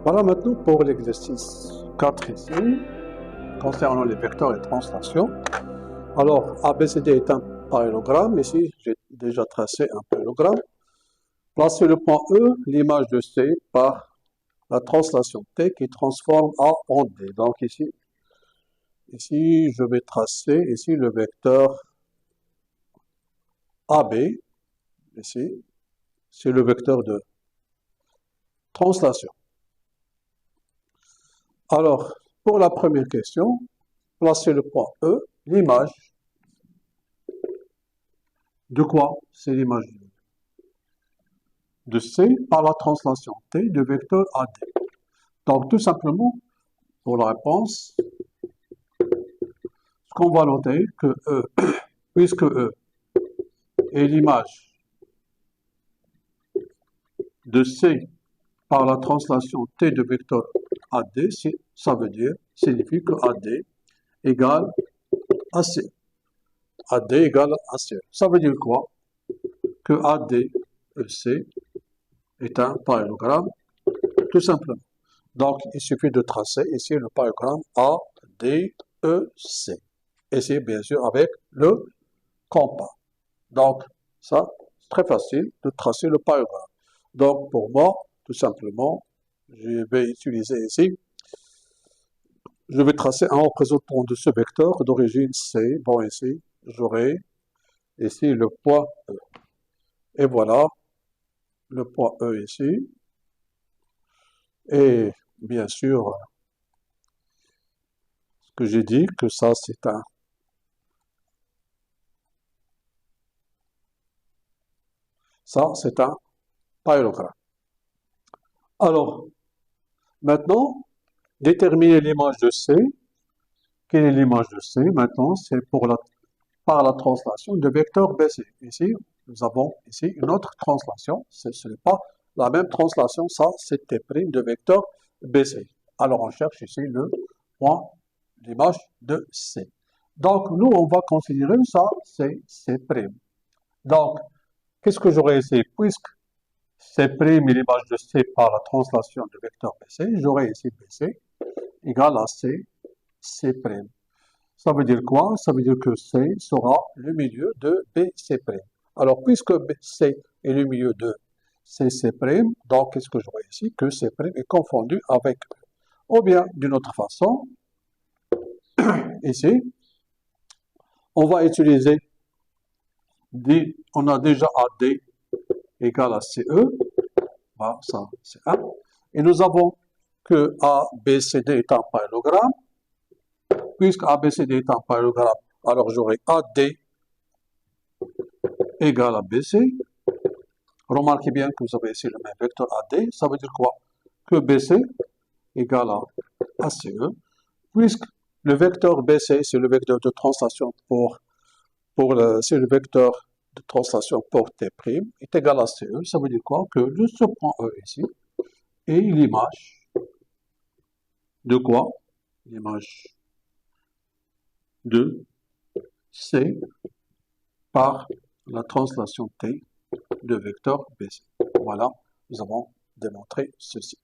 Voilà maintenant pour l'exercice 4 ici, concernant les vecteurs et translations. Alors, ABCD est un parallélogramme. Ici, j'ai déjà tracé un parallélogramme. Placez le point E, l'image de C, par la translation T qui transforme A en D. Donc ici, je vais tracer ici le vecteur AB. Ici, c'est le vecteur de translation. Alors, pour la première question, placez le point E, l'image de quoi? C'est l'image de C par la translation T de vecteur AD. Donc, tout simplement, pour la réponse, ce qu'on va noter que E, puisque E est l'image de C par la translation T de vecteur AD, ça veut dire, signifie que AD égale à C. AD égale à C. Ça veut dire quoi? Que AD et C est un parallélogramme, tout simplement. Donc, il suffit de tracer ici le parallélogramme ADEC. Et c'est bien sûr avec le compas. Donc, ça, c'est très facile de tracer le parallélogramme. Donc, pour moi, tout simplement, je vais utiliser ici, je vais tracer un représentant de ce vecteur d'origine C. Bon, ici, j'aurai ici le point E. Et voilà, le point E ici. Et bien sûr, ce que j'ai dit, que ça, c'est un parallélogramme. Alors, maintenant, déterminer l'image de C. Quelle est l'image de C? Maintenant, c'est par la translation de vecteur BC. Ici, nous avons ici une autre translation. Ce n'est pas la même translation, ça, c'est T' de vecteur BC. Alors, on cherche ici le point, l'image de C. Donc, nous, on va considérer ça, c'est C'. Donc, qu'est-ce que j'aurais ici? Puisque C' est l'image de C par la translation de vecteur BC, j'aurai ici BC égale à C'. Ça veut dire quoi? Ça veut dire que C sera le milieu de BC'. Alors, puisque C est le milieu de CC', donc qu'est-ce que j'aurai ici? Que C' est confondu avec E. Ou bien, d'une autre façon, ici, on va utiliser, on a déjà AD égale à CE, bah, ça c'est 1, et nous avons que ABCD est un parallélogramme. Puisque ABCD est un parallélogramme, alors j'aurai AD égale à BC. Remarquez bien que vous avez ici le même vecteur AD. Ça veut dire quoi? Que BC égale à CE. Puisque le vecteur BC, c'est le vecteur de translation c'est le vecteur de translation pour T' est égal à CE. Ça veut dire quoi? Que ce point E ici est l'image de quoi? L'image de C par la translation T de vecteur BC. Voilà, nous avons démontré ceci.